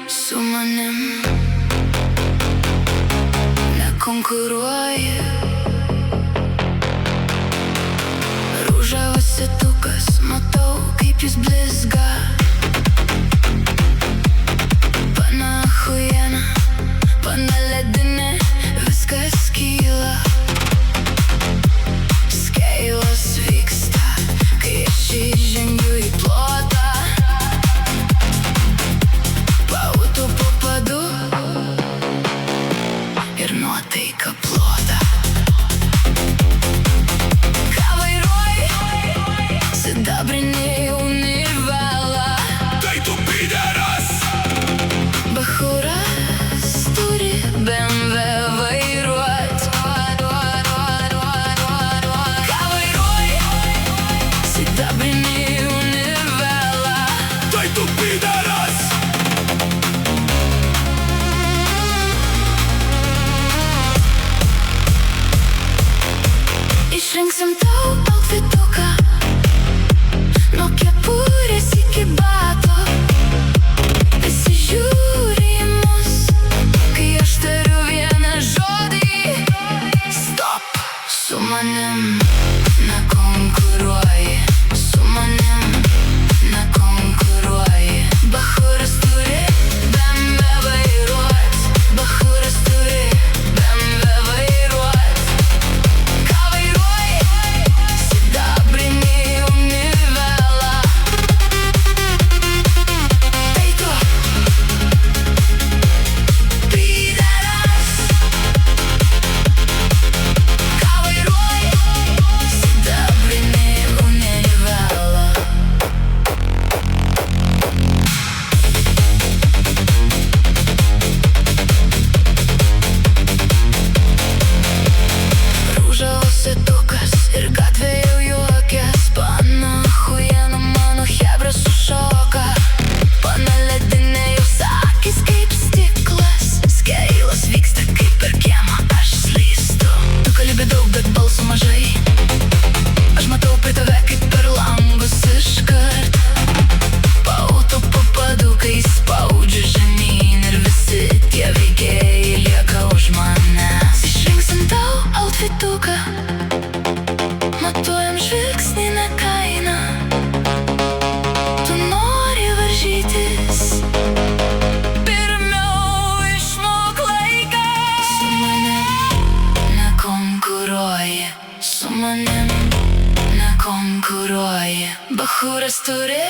Su manim nekonkuruoji. Ružavas setukas, matau, kaip jis blizga. Pana chujena, pana ledinė, viskas kyla. Skeilas vyksta, kai aš įžengiu į plotą. Pautų po padu ir nuotaika plota. Ką vairuoji? Sidabrinį univelą. Tai tu pideras! Bachuras turi BMW vairuot. Ką vairuoji? Sidabrinį univelą. Tai tu pideras! Išrinksim tau outfituką, nuo kepurės iki bato. Visi žiūri į mus, kai aš tariu vieną žodį. Stop! Su manim nekonkuruoji. Su manim nekonkuruoji. Bachuras turi BMW vairuot. Bachuras turi BMW vairuot. Ką vairuoji? Sidabrinį univelą. Tai tu pideras. Ką vairuoji? Sidabrinį univelą. Ružavas setukas ir gatvė jau juokias. Pana chujena, mano chebra sušoka. Pana ledinė jau sakys kaip stiklas. Skeilas vyksta kaip per kiemą, aš slystu. Tu kalbi daug, bet balsų mažai. Aš matau prie tave kaip per langus iškart. Pautų po padu, kai spaudžiu žemyn. Ir visi tie veikėjai lieka už manęs. Išrinksim tau outfituką, matuojam žvilgsnį, ne kainą. Tu nori varžytis, pirmiau išmok laiką. Su manim nekonkuruoji. Su manim nekonkuruoji. Bachuras turi